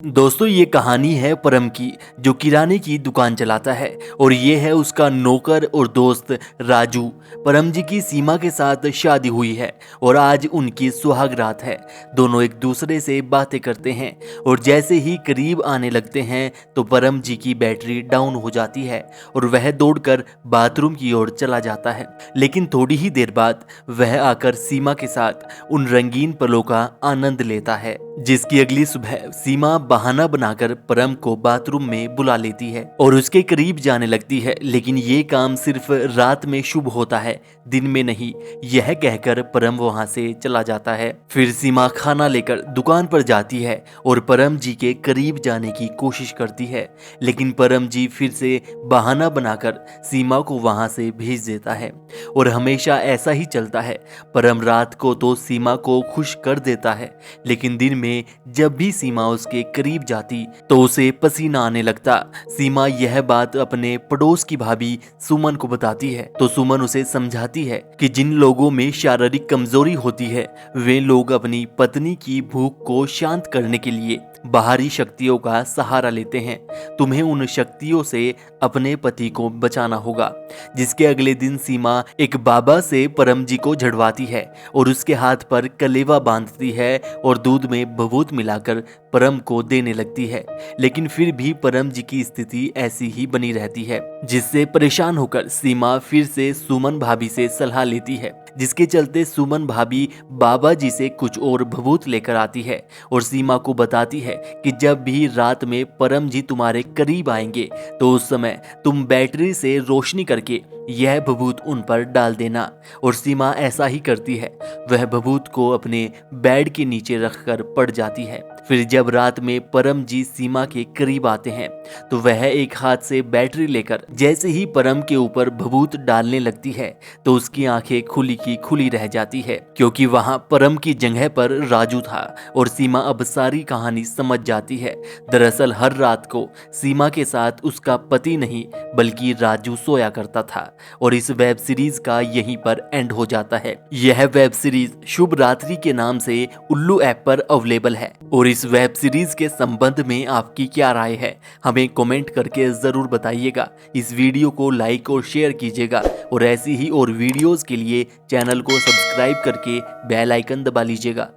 दोस्तों ये कहानी है परम की, जो किराने की दुकान चलाता है और ये है उसका नौकर और दोस्त राजू। परम जी की सीमा के साथ शादी हुई है और आज उनकी सुहाग रात है। दोनों एक दूसरे से बातें करते हैं और जैसे ही करीब आने लगते हैं तो परम जी की बैटरी डाउन हो जाती है और वह दौड़कर बाथरूम की ओर चला जाता है। लेकिन थोड़ी ही देर बाद वह आकर सीमा के साथ उन रंगीन पलों का आनंद लेता है, जिसकी अगली सुबह सीमा बहाना बनाकर परम को बाथरूम में बुला लेती है और उसके करीब जाने लगती है। लेकिन ये काम सिर्फ रात में शुभ होता है, दिन में नहीं, यह कहकर परम वहां से चला जाता है। फिर सीमा खाना लेकर दुकान पर जाती है और परम जी के करीब जाने की कोशिश करती है, लेकिन परम जी फिर से बहाना बनाकर सीमा को वहां से भेज देता है और हमेशा ऐसा ही चलता है। परम रात को तो सीमा को खुश कर देता है, लेकिन दिन में जब भी सीमा उसके करीब जाती तो उसे पसीना आने लगता। सीमा यह बात अपने पड़ोस की भाभी सुमन को बताती है तो सुमन उसे समझाती है कि जिन लोगों में शारीरिक कमजोरी होती है वे लोग अपनी पत्नी की भूख को शांत करने के लिए बाहरी शक्तियों का सहारा लेते हैं। तुम्हें उन शक्तियों से अपने पति को बचाना होगा। जिसके अगले दिन सीमा एक बाबा से परम जी को झड़वाती है और उसके हाथ पर कलेवा बांधती है और दूध में भभूत मिलाकर परम को देने लगती है। लेकिन फिर भी परम जी की स्थिति ऐसी ही बनी रहती है, जिससे परेशान होकर सीमा फिर से सुमन भाभी से सलाह लेती है, जिसके चलते सुमन भाभी बाबा जी से कुछ और भभूत लेकर आती है और सीमा को बताती है कि जब भी रात में परम जी तुम्हारे करीब आएंगे तो उस समय तुम बैटरी से रोशनी करके यह भभूत उन पर डाल देना। और सीमा ऐसा ही करती है, वह भभूत को अपने बेड के नीचे रखकर पड़ जाती है। फिर जब रात में परम जी सीमा के करीब आते हैं तो वह एक हाथ से बैटरी लेकर जैसे ही परम के ऊपर भभूत डालने लगती है तो उसकी आंखें खुली की खुली रह जाती है, क्योंकि वहां परम की जगह पर राजू था। और सीमा अब सारी कहानी समझ जाती है। दरअसल हर रात को सीमा के साथ उसका पति नहीं बल्कि राजू सोया करता था और इस वेब सीरीज का यहीं पर एंड हो जाता है। यह वेब सीरीज शुभ रात्रि के नाम से उल्लू ऐप पर अवेलेबल है और इस वेब सीरीज के संबंध में आपकी क्या राय है हमें कमेंट करके जरूर बताइएगा। इस वीडियो को लाइक और शेयर कीजिएगा और ऐसी ही और वीडियोस के लिए चैनल को सब्सक्राइब करके बेल आइकन दबा लीजिएगा।